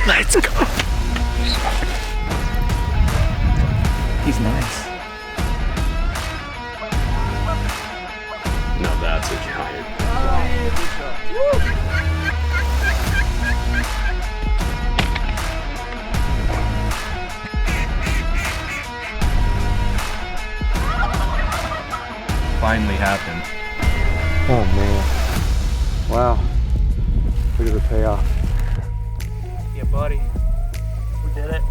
Let's go. He's nice. Now that's a giant. Finally happened. Oh man. Wow. Look at the payoff. Yeah, buddy. We did it.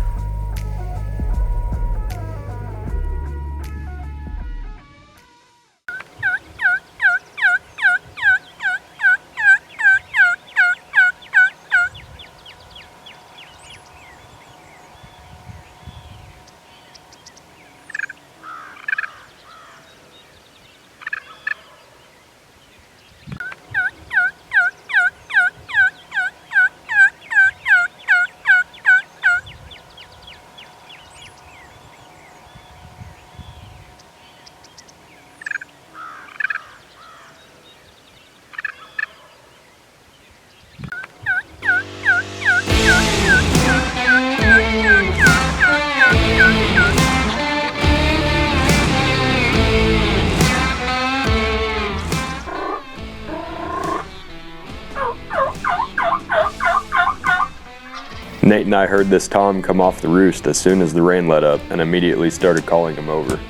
Nate and I heard this tom come off the roost as soon as the rain let up and immediately started calling him over.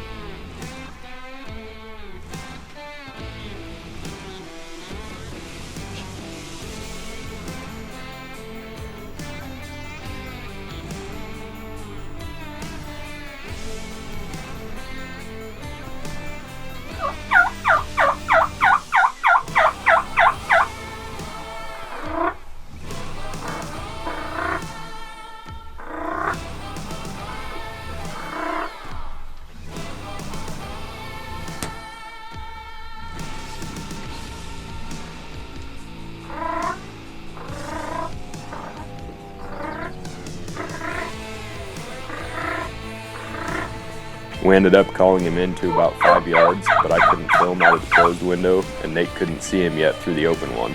We ended up calling him in to about 5 yards, but I couldn't film out of the closed window, and Nate couldn't see him yet through the open one.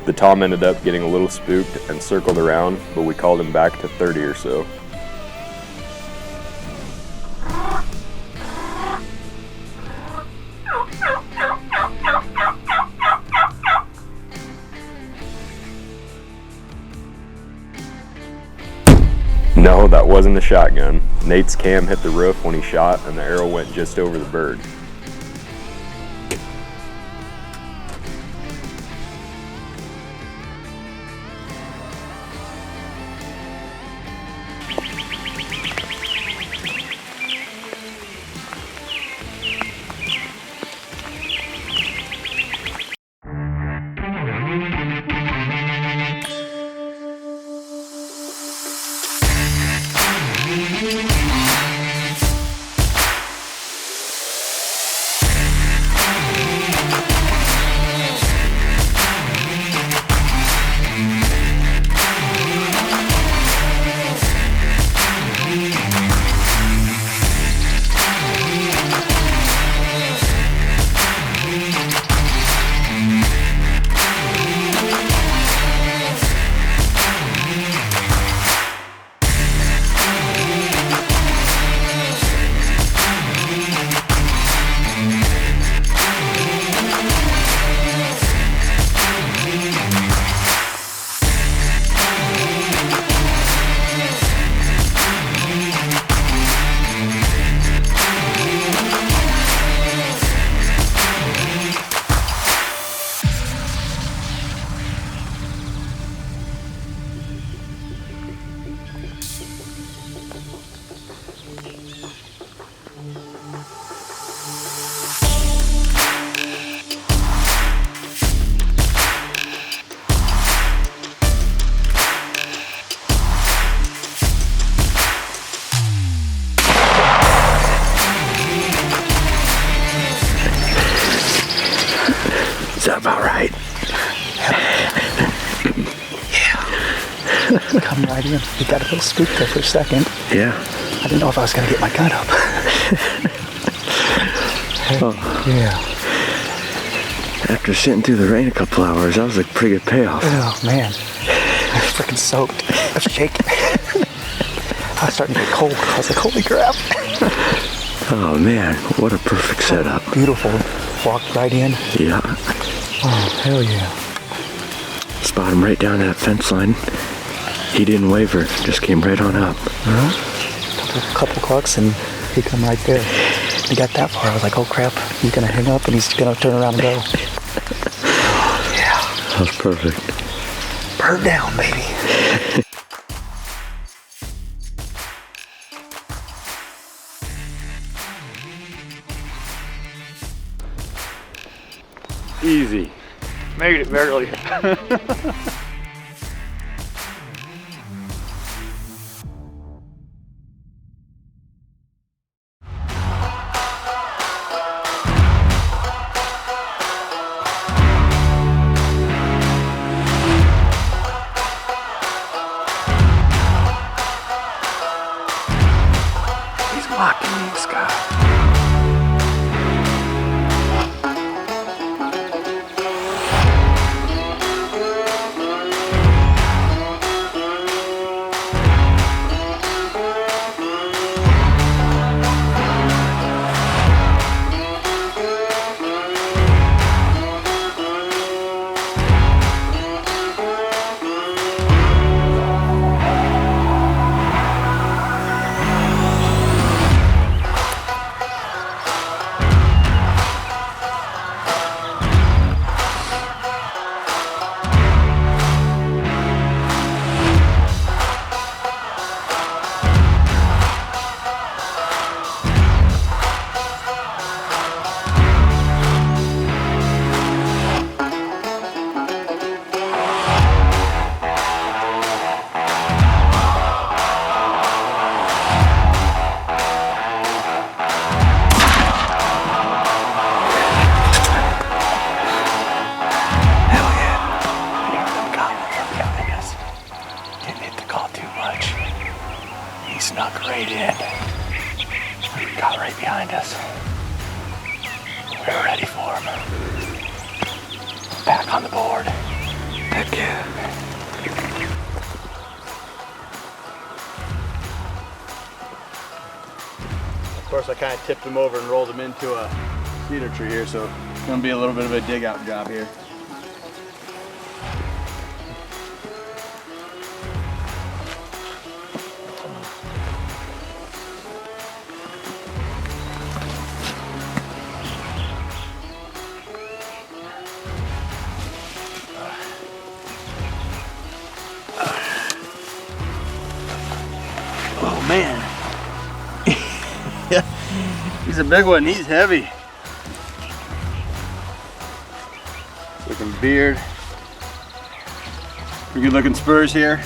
The tom ended up getting a little spooked and circled around, but we called him back to 30 or so. No, that wasn't a shotgun. Nate's cam hit the roof when he shot and the arrow went just over the bird. about right. Yeah. Come right in. We got a little spooked there for a second. Yeah. I didn't know if I was going to get my gun up. Yeah. After sitting through the rain a couple hours, that was a pretty good payoff. Oh, man. I was freaking soaked. I was shaking. I was starting to get cold. I was like, holy crap. Oh, man. What a perfect setup. Beautiful. Walked right in. Yeah. Oh, hell yeah. Spot him right down that fence line. He didn't waver. Just came right on up. Couple clucks and he come right there. He got that far. I was like, oh crap, he's gonna hang up and he's gonna turn around and go. Yeah. That was perfect. Bird down, baby. Easy. Made it barely. He's mocking me, Scott. Snuck right in. He got right behind us. We were ready for him. Back on the board. Heck yeah. Of course, I kind of tipped him over and rolled him into a cedar tree here, so it's going to be a little bit of a dig out job here. Oh man, he's a big one, he's heavy. Looking beard. Pretty good looking spurs here.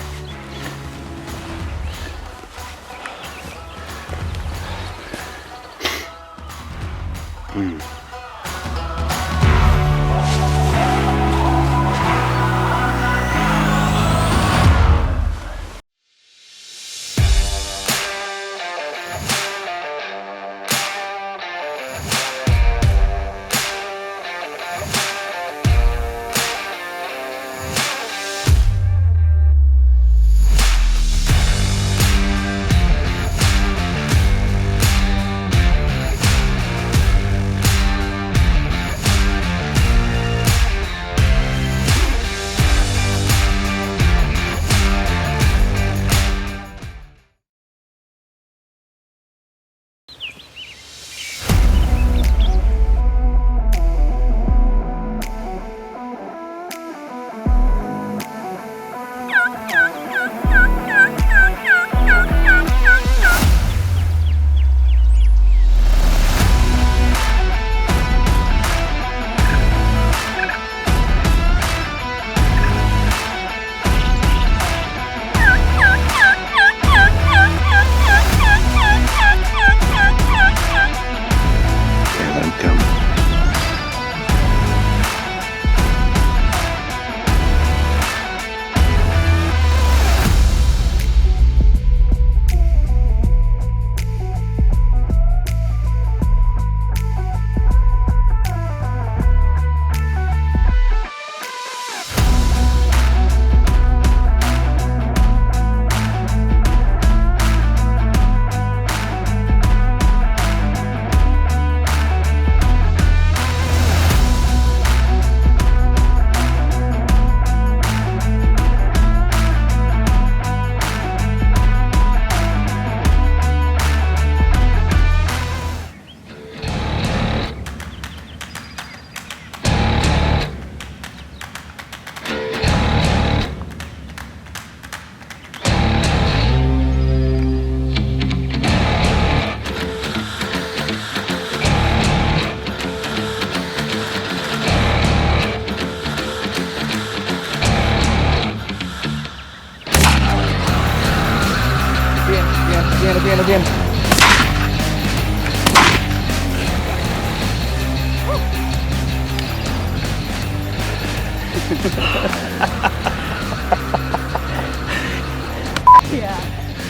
Yeah.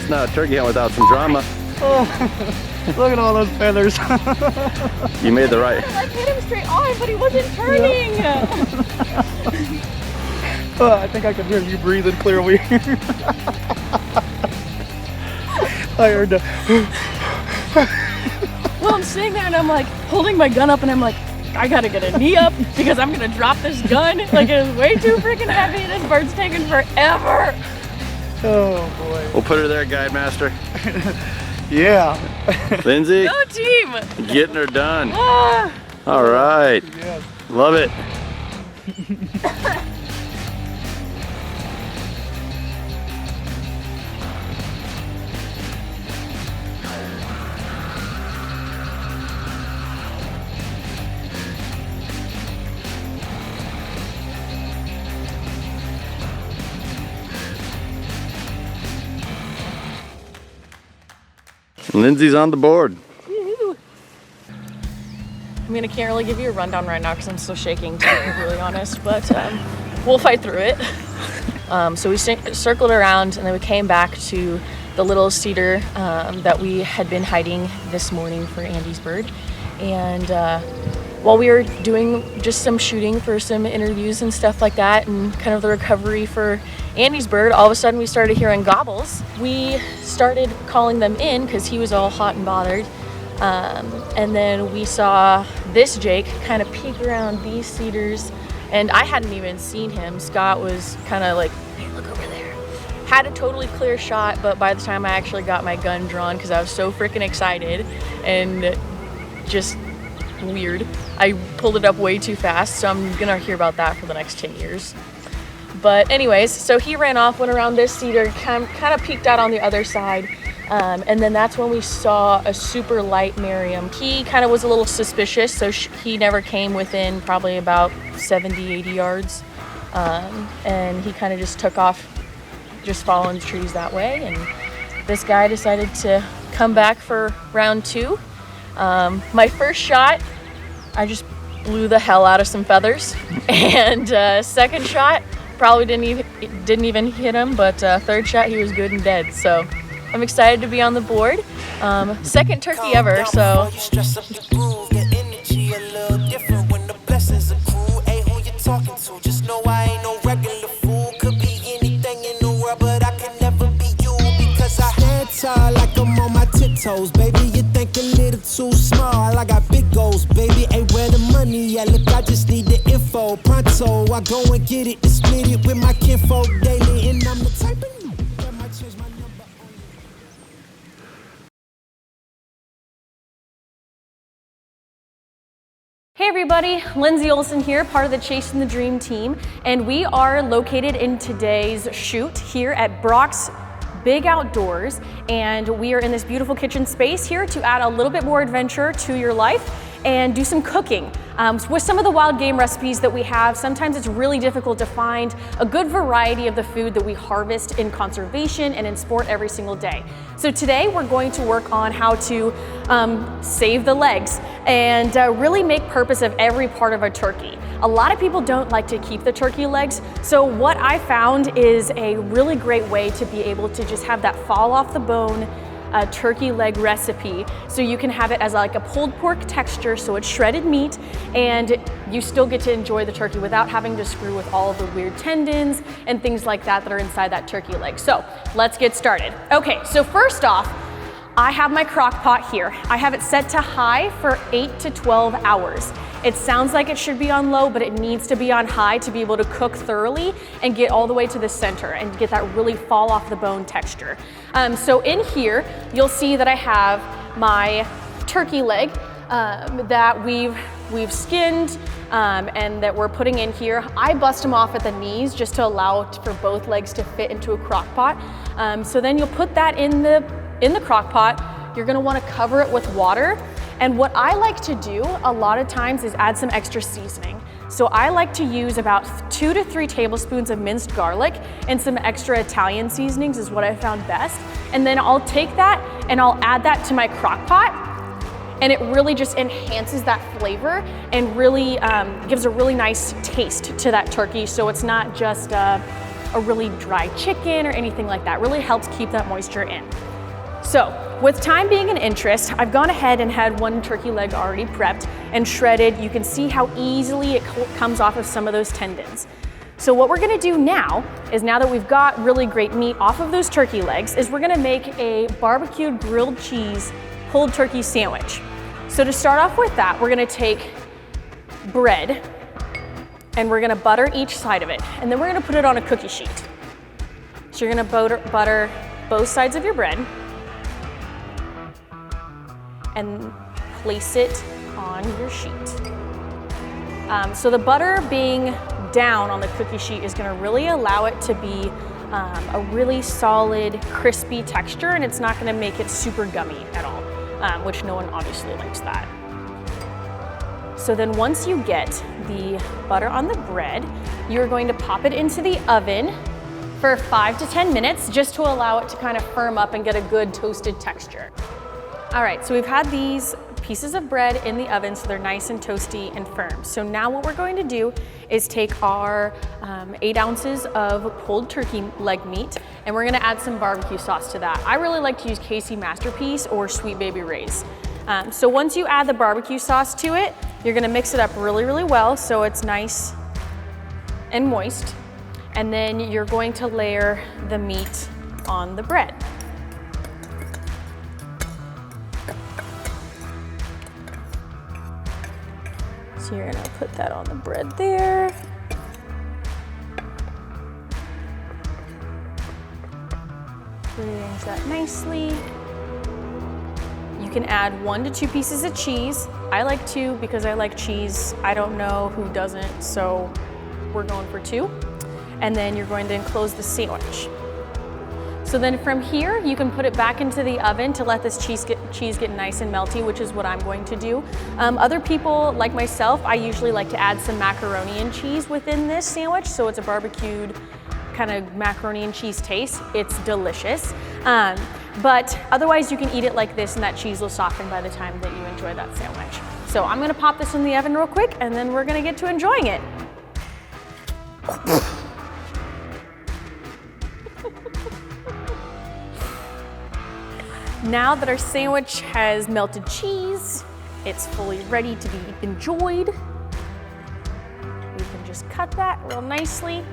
It's not a turkey hunt without some drama. Look at all those feathers. You made the right. I hit him straight on, but he wasn't turning. I think I could hear you breathing clear over here. I heard that. Well, I'm sitting there and I'm like holding my gun up and I'm like, I gotta get a knee up because I'm gonna drop this gun. Like, it is way too freaking heavy. This bird's taking forever. Oh boy. We'll put her there, guide master. Yeah. Lindsay, Go team. getting her done. Ah. All right. Yeah. Love it. Lindsay's on the board. I can't really give you a rundown right now because I'm still shaking, to be completely honest, but we'll fight through it. So we circled around and then we came back to the little cedar that we had been hiding this morning for Andy's bird. And while we were doing just some shooting for some interviews and stuff like that and kind of the recovery for Andy's bird, all of a sudden we started hearing gobbles. We started calling them in because he was all hot and bothered. And then we saw this Jake kind of peek around these cedars, and I hadn't even seen him. Scott was kind of like, hey, look over there. Had a totally clear shot, but by the time I actually got my gun drawn, because I was so freaking excited and just weird, I pulled it up way too fast, so I'm gonna hear about that for the next 10 years. But anyways, so he ran off, went around this cedar, kind of peeked out on the other side. And then that's when we saw a super light Merriam. He kind of was a little suspicious, so he never came within probably about 70, 80 yards. And he kind of just took off, just following the trees that way. And this guy decided to come back for round 2. My first shot, I just blew the hell out of some feathers. And second shot, probably didn't even hit him, but third shot, he was good and dead. So I'm excited to be on the board. Second turkey ever, so. Like I'm on my tiptoes, baby. You think a little too small. I got big goals, baby. Ain't where the money at. Look, I just need the info. Pronto, I go and get it and split it with my kinfolk daily. And I'm the type of that might change my number. Hey everybody, Lindsay Olson here, part of the Chasin the Dream team, and we are located in today's shoot here at Brock's Big Outdoors, and we are in this beautiful kitchen space here to add a little bit more adventure to your life and do some cooking. With some of the wild game recipes that we have, sometimes it's really difficult to find a good variety of the food that we harvest in conservation and in sport every single day. So today we're going to work on how to save the legs and really make purpose of every part of a turkey. A lot of people don't like to keep the turkey legs, so what I found is a really great way to be able to just have that fall off the bone turkey leg recipe, so you can have it as like a pulled pork texture, so it's shredded meat and you still get to enjoy the turkey without having to screw with all of the weird tendons and things like that that are inside that turkey leg. So let's get started. Okay, so first off, I have my crock pot here. I have it set to high for 8 to 12 hours. It sounds like it should be on low, but it needs to be on high to be able to cook thoroughly and get all the way to the center and get that really fall off the bone texture. So in here, you'll see that I have my turkey leg that we've skinned and that we're putting in here. I bust them off at the knees just to allow for both legs to fit into a crock pot. So then you'll put that in the crock pot. You're gonna wanna cover it with water. And what I like to do a lot of times is add some extra seasoning. So I like to use about 2 to 3 tablespoons of minced garlic and some extra Italian seasonings is what I found best. And then I'll take that and I'll add that to my crock pot. and it really just enhances that flavor and really gives a really nice taste to that turkey, so it's not just a really dry chicken or anything like that. It really helps keep that moisture in. So with time being an interest, I've gone ahead and had one turkey leg already prepped and shredded. You can see how easily it comes off of some of those tendons. So what we're gonna do now is, now that we've got really great meat off of those turkey legs, is we're gonna make a barbecued grilled cheese pulled turkey sandwich. So to start off with that, we're gonna take bread and we're gonna butter each side of it, and then we're gonna put it on a cookie sheet. So you're gonna butter both sides of your bread and place it on your sheet. So the butter being down on the cookie sheet is gonna really allow it to be a really solid, crispy texture, and it's not gonna make it super gummy at all, which no one obviously likes that. So then once you get the butter on the bread, you're going to pop it into the oven for 5 to 10 minutes, just to allow it to kind of firm up and get a good toasted texture. All right, so we've had these pieces of bread in the oven, so they're nice and toasty and firm. So now what we're going to do is take our 8 ounces of pulled turkey leg meat, and we're gonna add some barbecue sauce to that. I really like to use Casey Masterpiece or Sweet Baby Ray's. So once you add the barbecue sauce to it, you're gonna mix it up really, really well so it's nice and moist. And then you're going to layer the meat on the bread. So you're gonna put that on the bread there. Arrange that nicely. You can add 1 to 2 pieces of cheese. I like 2 because I like cheese. I don't know who doesn't, so we're going for 2. And then you're going to enclose the sandwich. So then from here, you can put it back into the oven to let this cheese get nice and melty, which is what I'm going to do. Other people, like myself, I usually like to add some macaroni and cheese within this sandwich, so it's a barbecued kind of macaroni and cheese taste. It's delicious. But otherwise, you can eat it like this, and that cheese will soften by the time that you enjoy that sandwich. So I'm gonna pop this in the oven real quick, and then we're gonna get to enjoying it. Now that our sandwich has melted cheese, it's fully ready to be enjoyed. We can just cut that real nicely,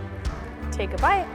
take a bite.